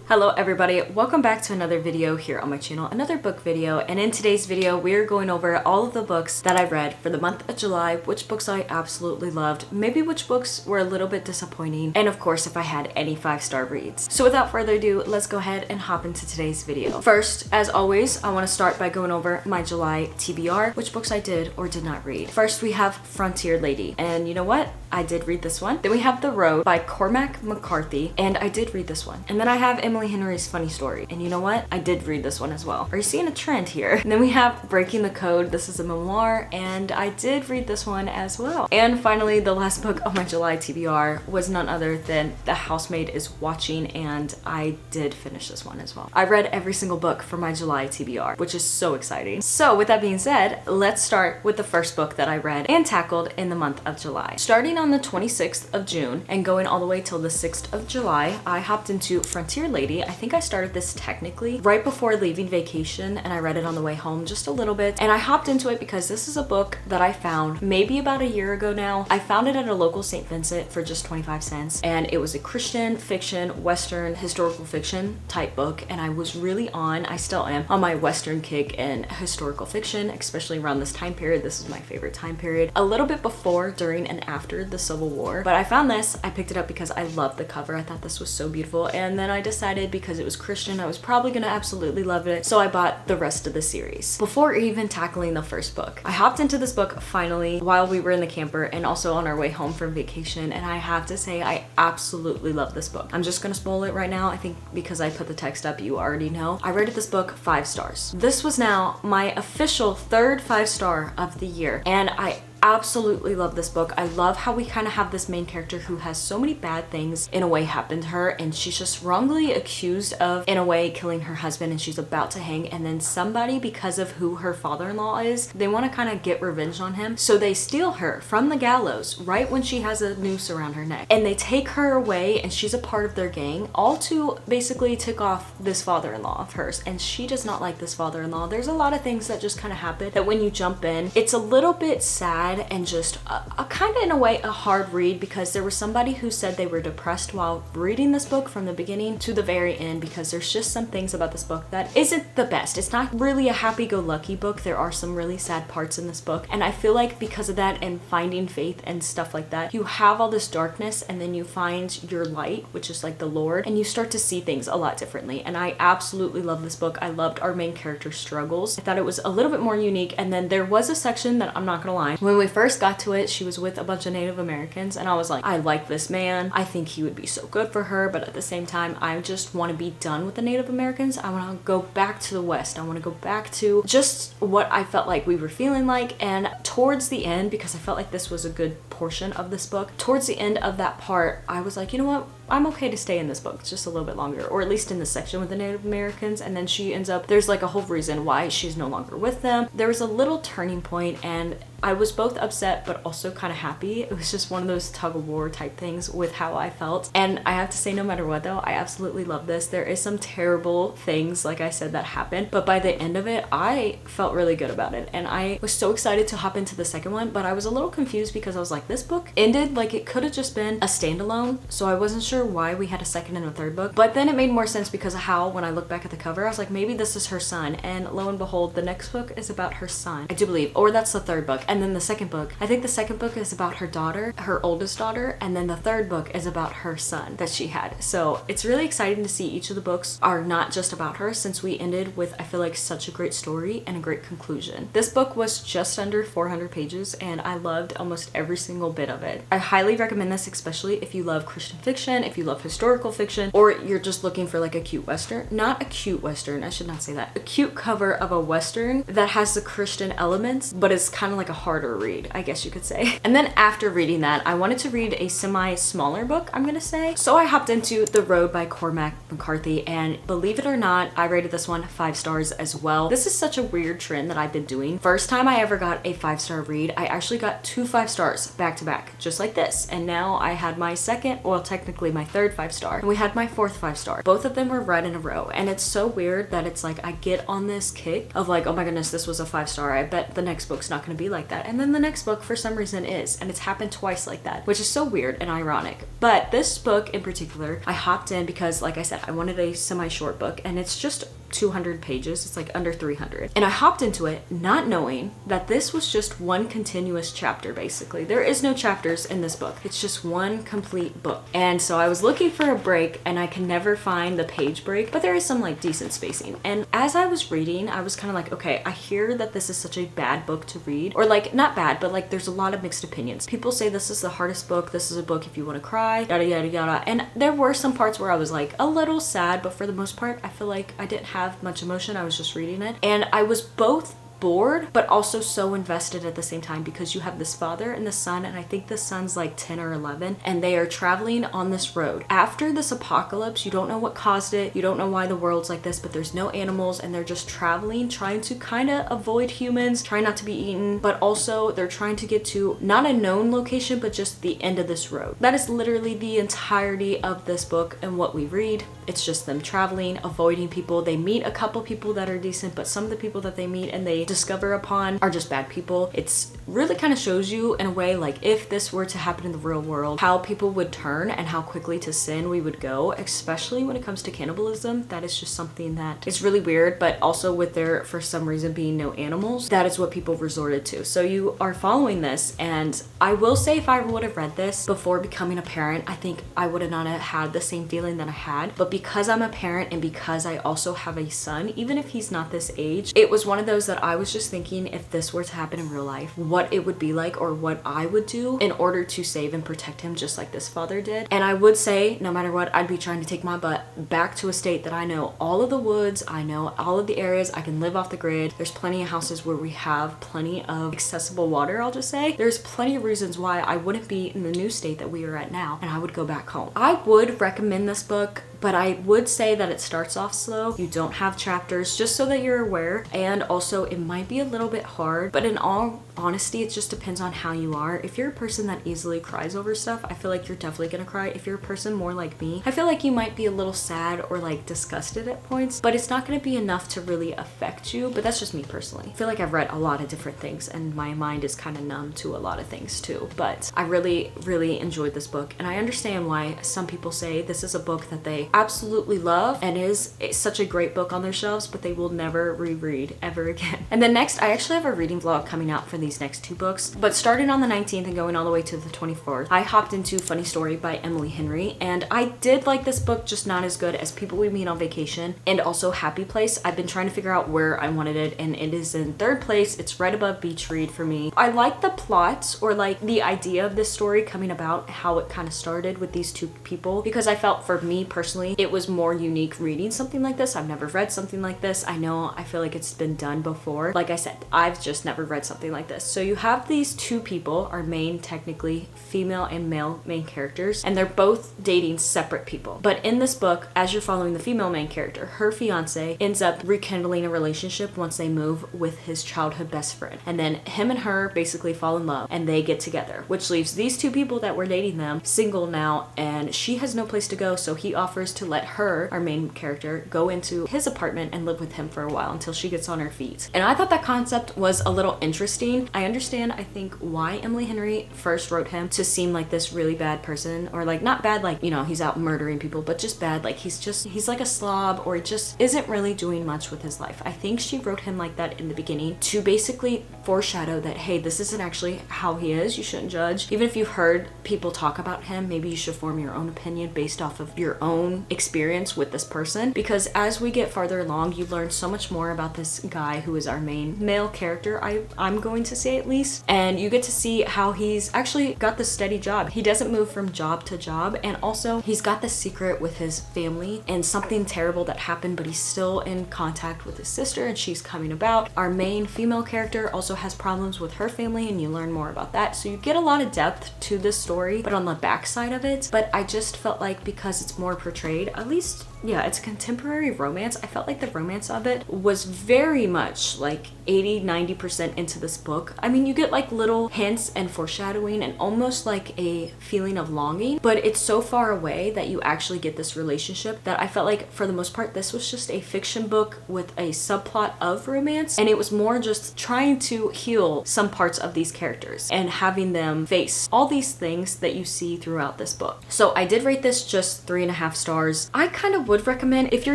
Hello everybody, welcome back to another video here on my channel, another book video, and in today's video we are going over all of the books that I read for the month of July, which books I absolutely loved, maybe which books were a little bit disappointing, and of course if I had any 5-star reads. So without further ado, let's go ahead and hop into today's video. First, as always, I want to start by going over my July TBR, which books I did or did not read. First we have Frontier Lady, and you know what? I did read this one. Then we have The Road by Cormac McCarthy, and I did read this one. And then I have Emily Henry's Funny Story, and you know what? I did read this one as well. Are you seeing a trend here? And then we have Breaking the Code. This is a memoir, and I did read this one as well. And finally, the last book of my July TBR was none other than The Housemaid is Watching, and I did finish this one as well. I read every single book for my July TBR, which is so exciting. So with that being said, let's start with the first book that I read and tackled in the month of July. Starting on the 26th of June and going all the way till the 6th of July, I hopped into Frontier Lady. I think I started this technically right before leaving vacation, and I read it on the way home just a little bit. And I hopped into it because this is a book that I found maybe about a year ago now. I found it at a local St. Vincent for just 25 cents, and it was a Christian fiction, Western, historical fiction type book, and I was really I still am on my Western kick and historical fiction, especially around this time period. This is my favorite time period. A little bit before, during, and after the Civil War. But I found this, I picked it up because I loved the cover. I thought this was so beautiful, and then I decided because it was Christian, I was probably gonna absolutely love it, so I bought the rest of the series. Before even tackling the first book, I hopped into this book finally while we were in the camper and also on our way home from vacation, and I have to say I absolutely love this book. I'm just gonna spoil it right now. I think because I put the text up, you already know. I rated this book 5 stars. This was now my official third 5-star of the year, and I absolutely love this book. I love how we kind of have this main character who has so many bad things in a way happen to her, and she's just wrongly accused of in a way killing her husband, and she's about to hang, and then somebody, because of who her father-in-law is, they want to kind of get revenge on him, so they steal her from the gallows right when she has a noose around her neck, and they take her away, and she's a part of their gang, all to basically tick off this father-in-law of hers, and she does not like this father-in-law. There's a lot of things that just kind of happen that when you jump in, it's a little bit sad and just a kind of in a way a hard read, because there was somebody who said they were depressed while reading this book from the beginning to the very end, because there's just some things about this book that isn't the best. It's not really a happy-go-lucky book. There are some really sad parts in this book, and I feel like because of that and finding faith and stuff like that, you have all this darkness and then you find your light, which is like the Lord, and you start to see things a lot differently. And I absolutely love this book. I loved our main character's struggles. I thought it was a little bit more unique, and then there was a section that I'm not gonna lie, when we first got to it, she was with a bunch of Native Americans, and I was like, I like this man. I think he would be so good for her, but at the same time, I just want to be done with the Native Americans. I want to go back to the West. I want to go back to just what I felt like we were feeling like. And towards the end, because I felt like this was a good portion of this book, towards the end of that part, I was like, you know what? I'm okay to stay in this book just a little bit longer, or at least in the section with the Native Americans. And then she ends up, there's like a whole reason why she's no longer with them. There was a little turning point, and I was both upset but also kind of happy. It was just one of those tug of war type things with how I felt. And I have to say, no matter what though, I absolutely love this. There is some terrible things, like I said, that happened, but by the end of it, I felt really good about it. And I was so excited to hop into the second one, but I was a little confused because I was like, this book ended like it could have just been a standalone, so I wasn't sure why we had a second and a third book. But then it made more sense because of how, when I look back at the cover, I was like, maybe this is her son, and lo and behold, the next book is about her son, I do believe, or that's the third book. And then the second book, I think the second book is about her daughter, her oldest daughter, and then the third book is about her son that she had. So it's really exciting to see each of the books are not just about her, since we ended with, I feel like, such a great story and a great conclusion. This book was just under 400 pages, and I loved almost every single bit of it. I highly recommend this, especially if you love Christian fiction, if you love historical fiction, or you're just looking for like a cute Western. Not a cute Western, I should not say that. A cute cover of a Western that has the Christian elements, but it's kind of like a harder read, I guess you could say. And then after reading that, I wanted to read a semi-smaller book, I'm gonna say. So I hopped into The Road by Cormac McCarthy, and believe it or not, I rated this one 5 stars as well. This is such a weird trend that I've been doing. First time I ever got a 5-star read, I actually got 2 5 stars back to back, just like this. And now I had my second, well, technically my third 5-star, and we had my fourth 5-star. Both of them were read in a row. And it's so weird that it's like I get on this kick of like, oh my goodness, this was a 5-star. I bet the next book's not going to be like that. And then the next book for some reason is, and it's happened twice like that, which is so weird and ironic. But this book in particular, I hopped in because, like I said, I wanted a semi-short book, and it's just 200 pages. It's like under 300. And I hopped into it not knowing that this was just one continuous chapter, basically. There is no chapters in this book. It's just one complete book. And so I was looking for a break, and I can never find the page break, but there is some like decent spacing. And as I was reading, I was kind of like, okay, I hear that this is such a bad book to read, or like not bad, but like there's a lot of mixed opinions. People say this is the hardest book. This is a book if you want to cry, yada, yada, yada. And there were some parts where I was like a little sad, but for the most part, I feel like I didn't have much emotion. I was just reading it, and I was both bored but also so invested at the same time, because you have this father and the son, and I think the son's like 10 or 11, and they are traveling on this road after this apocalypse. You don't know what caused it, you don't know why the world's like this, but there's no animals, and they're just traveling, trying to kind of avoid humans, trying not to be eaten, but also they're trying to get to not a known location, but just the end of this road. That is literally the entirety of this book and what we read. It's just them traveling, avoiding people. They meet a couple people that are decent, but some of the people that they meet and they discover upon are just bad people. It's really kind of shows you in a way, like if this were to happen in the real world, how people would turn and how quickly to sin we would go, especially when it comes to cannibalism. That is just something that is really weird, but also with there for some reason being no animals, that is what people resorted to. So you are following this, and I will say if I would have read this before becoming a parent, I think I would have not had the same feeling that I had. But because I'm a parent and because I also have a son, even if he's not this age, it was one of those that I was just thinking, if this were to happen in real life, what it would be like, or what I would do in order to save and protect him, just like this father did. And I would say no matter what, I'd be trying to take my butt back to a state that I know all of the woods, I know all of the areas, I can live off the grid. There's plenty of houses where we have plenty of accessible water. I'll just say there's plenty of reasons why I wouldn't be in the new state that we are at now, and I would go back home. I would recommend this book, but I would say that it starts off slow. You don't have chapters, just so that you're aware. And also it might be a little bit hard, but in all honesty, it just depends on how you are. If you're a person that easily cries over stuff, I feel like you're definitely gonna cry. If you're a person more like me, I feel like you might be a little sad or like disgusted at points, but it's not gonna be enough to really affect you. But that's just me personally. I feel like I've read a lot of different things and my mind is kind of numb to a lot of things too. But I really, really enjoyed this book, and I understand why some people say this is a book that they absolutely love and is such a great book on their shelves, but they will never reread ever again. And then next, I actually have a reading vlog coming out for these next two books, but starting on the 19th and going all the way to the 24th, I hopped into Funny Story by Emily Henry, and I did like this book, just not as good as People We Meet on Vacation and also Happy Place. I've been trying to figure out where I wanted it, and it is in third place. It's right above Beach Read for me. I like the plot, or like the idea of this story coming about, how it kind of started with these two people, because I felt for me personally it was more unique reading something like this. I've never read something like this. I feel like it's been done before. Like I said, I've just never read something like this. So you have these two people, our main, technically female and male main characters, and they're both dating separate people. But in this book, as you're following the female main character, her fiance ends up rekindling a relationship once they move with his childhood best friend. And then him and her basically fall in love and they get together, which leaves these two people that were dating them single now, and she has no place to go, so he offers to let her, our main character, go into his apartment and live with him for a while until she gets on her feet. And I thought that concept was a little interesting. I understand, I think, why Emily Henry first wrote him to seem like this really bad person, or like not bad like, you know, he's out murdering people, but just bad like he's like a slob, or just isn't really doing much with his life. I think she wrote him like that in the beginning to basically foreshadow that, hey, this isn't actually how he is. You shouldn't judge. Even if you've heard people talk about him, maybe you should form your own opinion based off of your own experience with this person, because as we get farther along, you learn so much more about this guy who is our main male character, I'm going to say at least, and you get to see how he's actually got this steady job. He doesn't move from job to job, and also he's got this secret with his family and something terrible that happened, but he's still in contact with his sister and she's coming about. Our main female character also also has problems with her family, and you learn more about that. So you get a lot of depth to this story, but on the backside of it. But I just felt like because it's more portrayed, at least, yeah, it's contemporary romance, I felt like the romance of it was very much like 80-90% into this book. I mean, you get like little hints and foreshadowing and almost like a feeling of longing, but it's so far away that you actually get this relationship that I felt like for the most part this was just a fiction book with a subplot of romance, and it was more just trying to heal some parts of these characters and having them face all these things that you see throughout this book. So I did rate this just 3.5 stars. I kind of would recommend, if you're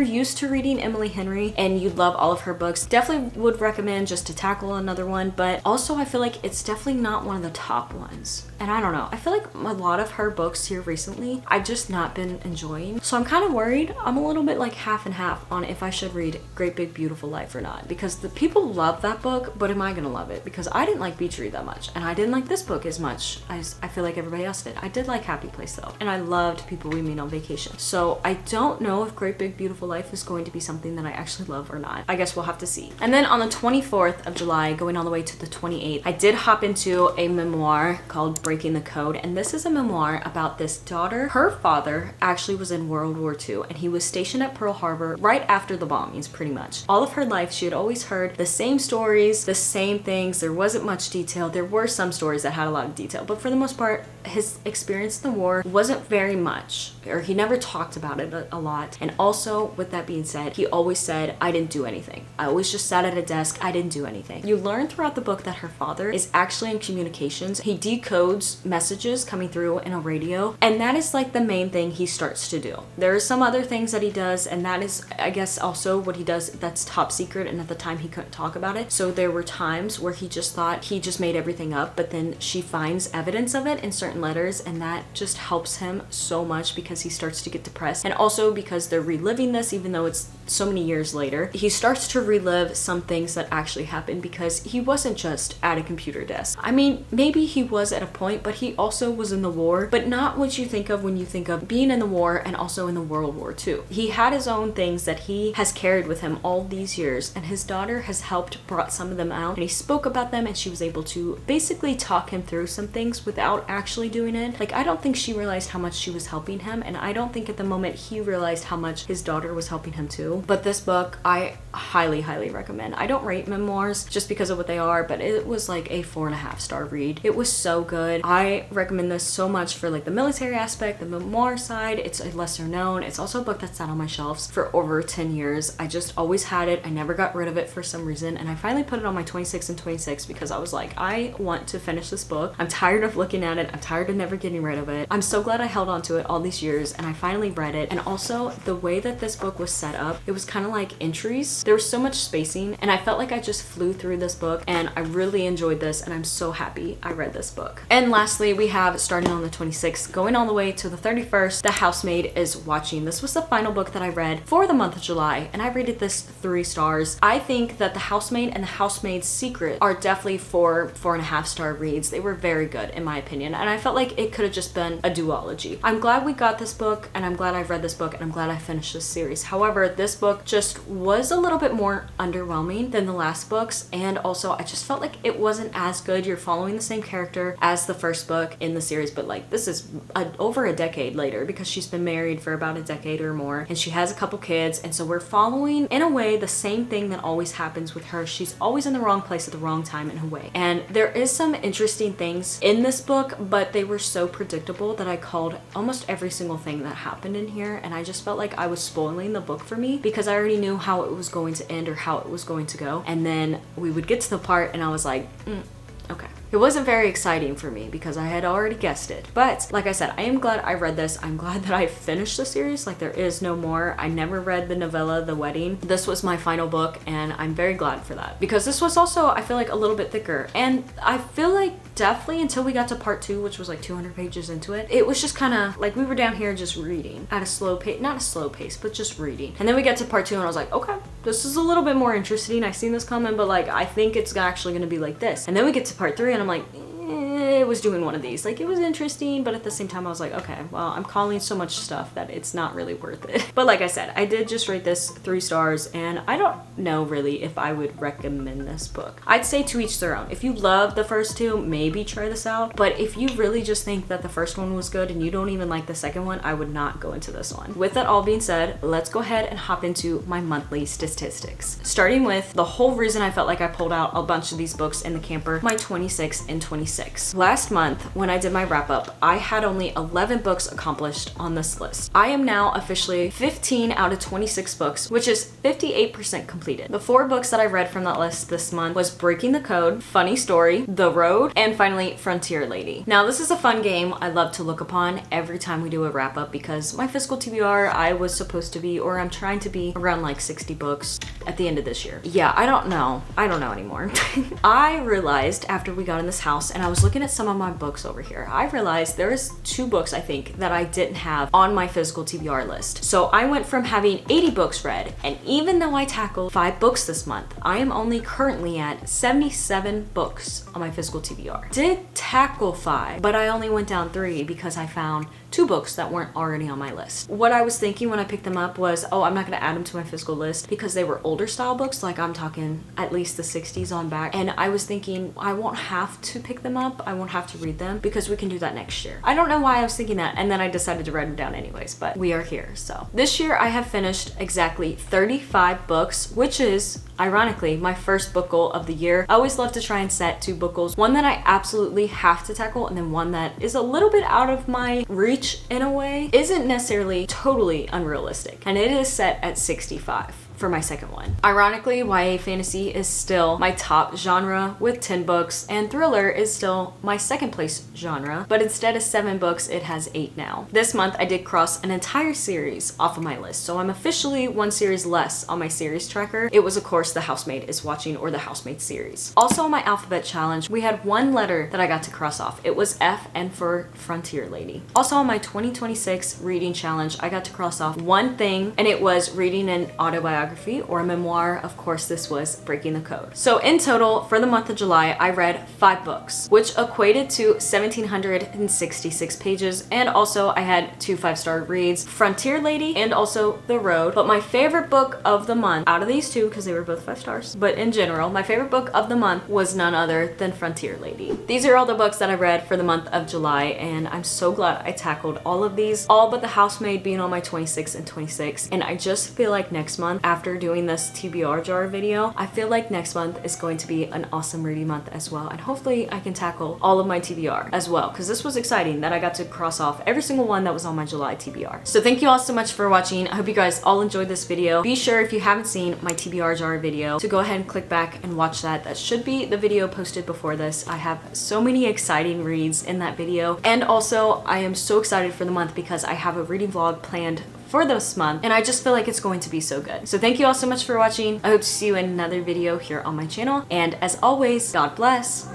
used to reading Emily Henry and you love all of her books, definitely would recommend just to tackle another one. But also I feel like it's definitely not one of the top ones. And I don't know, I feel like a lot of her books here recently I've just not been enjoying. So I'm kind of worried. I'm a little bit like half and half on if I should read Great Big Beautiful Life or not, because the people love that book, but am I gonna love it? Because I didn't like Beach Read that much, and I didn't like this book as much as I feel like everybody else did. I did like Happy Place though, and I loved People We Meet on Vacation. So I don't know if Great Big Beautiful Life is going to be something that I actually love or not. I guess we'll have to see. And then on the 24th of July, going all the way to the 28th, I did hop into a memoir called Breaking the Code, and this is a memoir about this daughter. Her father actually was in World War II, and he was stationed at Pearl Harbor right after the bombings, pretty much. All of her life, she had always heard the same stories, the same things. There wasn't much detail. There were some stories that had a lot of detail, but for the most part, his experience in the war wasn't very much, or he never talked about it a lot. And also, with that being said, he always said, I didn't do anything. I always just sat at a desk. I didn't do anything. You learn throughout the book that her father is actually in communications. He decodes messages coming through in a radio, and that is like the main thing he starts to do. There are some other things that he does, and that is, I guess, also what he does that's top secret, and at the time he couldn't talk about it. So there were times where he just thought he just made everything up, but then she finds evidence of it in certain letters, and that just helps him so much because he starts to get depressed. And also because they're reliving this, even though it's so many years later, he starts to relive some things that actually happened, because he wasn't just at a computer desk. I mean, maybe he was at a point, but he also was in the war, but not what you think of when you think of being in the war and also in the World War II. He had his own things that he has carried with him all these years, and his daughter has helped brought some of them out, and he spoke about them, and she was able to basically talk him through some things without actually doing it. Like, I don't think she realized how much she was helping him, and I don't think at the moment he realized how much his daughter was helping him too. But this book, I highly recommend. I don't rate memoirs just because of what they are, but it was like a 4.5 star read. It was so good. I recommend this so much for like the military aspect, the memoir side. It's a lesser known. It's also a book that sat on my shelves for over 10 years. I just always had it. I never got rid of it for some reason, and I finally put it on my 26 and 26 because I was like, I want to finish this book. I'm tired of looking at it. I'm tired of never getting rid of it. I'm so glad I held on to it all these years, and I finally read it. And also the way that this book was set up, it was kind of like entries. There was so much spacing, and I felt like I just flew through this book, and I really enjoyed this, and I'm so happy I read this book. And lastly, we have, starting on the 26th, going all the way to the 31st, The Housemaid is Watching. This was the final book that I read for the month of July, and I rated this 3 stars. I think that The Housemaid and The Housemaid's Secret are definitely 4.5 star reads. They were very good in my opinion, and I felt like it could have just been a duology. I'm glad we got this book, and I'm glad I've read this book, and I'm glad I finished this series. However, this book just was a little bit more underwhelming than the last books, and also I just felt like it wasn't as good. You're following the same character as the first book in the series, but like this is over a decade later, because she's been married for about a decade or more, and she has a couple kids, and so we're following in a way the same thing that always happens with her. She's always in the wrong place at the wrong time in a way, and there is some interesting things in this book, but they were so predictable that I called almost every single thing that happened in here, and I just felt like I was spoiling the book for me because I already knew how it was going to end or how it was going to go, and then we would get to the part and I was like, okay. It wasn't very exciting for me because I had already guessed it. But like I said, I am glad I read this. I'm glad that I finished the series. Like, there is no more. I never read the novella, The Wedding. This was my final book, and I'm very glad for that, because this was also, I feel like, a little bit thicker. And I feel like definitely until we got to part 2, which was like 200 pages into it, it was just kind of like we were down here just reading at a slow pace, not a slow pace, but just reading. And then we got to part 2 and I was like, okay, this is a little bit more interesting. I seen this coming, but like, I think it's actually going to be like this. And then we get to part 3 and I'm like, it was doing one of these. Like, it was interesting, but at the same time I was like, okay, well, I'm calling so much stuff that it's not really worth it. But like I said, I did just rate this 3 stars, and I don't know really if I would recommend this book. I'd say to each their own. If you love the first two, maybe try this out. But if you really just think that the first one was good and you don't even like the second one, I would not go into this one. With that all being said, let's go ahead and hop into my monthly statistics. Starting with the whole reason I felt like I pulled out a bunch of these books in the camper, my 26 and 26. Last month, when I did my wrap up, I had only 11 books accomplished on this list. I am now officially 15 out of 26 books, which is 58% completed. The 4 books that I read from that list this month was Breaking the Code, Funny Story, The Road, and finally Frontier Lady. Now, this is a fun game I love to look upon every time we do a wrap up because my fiscal TBR, I was supposed to be, or I'm trying to be, around like 60 books at the end of this year. Yeah, I don't know anymore. I realized after we got in this house and I was looking at some of my books over here, I realized there is 2 books I think that I didn't have on my physical TBR list. So I went from having 80 books read, and even though I tackled 5 books this month, I am only currently at 77 books on my physical TBR. Did tackle 5, but I only went down 3 because I found 2 books that weren't already on my list. What I was thinking when I picked them up was, oh, I'm not gonna add them to my physical list because they were older style books, like I'm talking at least the 60s on back. And I was thinking I won't have to pick them up, I won't have to read them because we can do that next year. I don't know why I was thinking that, and then I decided to write them down anyways, but we are here. So this year I have finished exactly 35 books, which is ironically my first book goal of the year. I always love to try and set 2 book goals, one that I absolutely have to tackle and then one that is a little bit out of my reach in a way. Isn't necessarily totally unrealistic, and it is set at 65 for my second one. Ironically, YA fantasy is still my top genre with 10 books, and thriller is still my second place genre, but instead of 7 books, it has 8 now. This month, I did cross an entire series off of my list, so I'm officially 1 series less on my series tracker. It was, of course, The Housemaid is Watching, or the Housemaid series. Also on my alphabet challenge, we had 1 letter that I got to cross off. It was F, and for Frontier Lady. Also on my 2026 reading challenge, I got to cross off 1 thing, and it was reading an autobiography or a memoir. Of course, this was Breaking the Code. So in total, for the month of July, I read 5 books, which equated to 1,766 pages, and also I had 2 5-star reads, Frontier Lady and also The Road. But my favorite book of the month, out of these 2, because they were both 5 stars, but in general, my favorite book of the month was none other than Frontier Lady. These are all the books that I read for the month of July, and I'm so glad I tackled all of these, all but The Housemaid being on my 26 and 26. And I just feel like next month, after doing this TBR jar video, I feel like next month is going to be an awesome reading month as well, and hopefully I can tackle all of my TBR as well, because this was exciting that I got to cross off every single one that was on my July TBR. So thank you all so much for watching. I hope you guys all enjoyed this video. Be sure, if you haven't seen my TBR jar video, to go ahead and click back and watch that. That should be the video posted before this. I have so many exciting reads in that video, and also I am so excited for the month because I have a reading vlog planned for this month, and I just feel like it's going to be so good. So thank you all so much for watching. I hope to see you in another video here on my channel, and as always, God bless.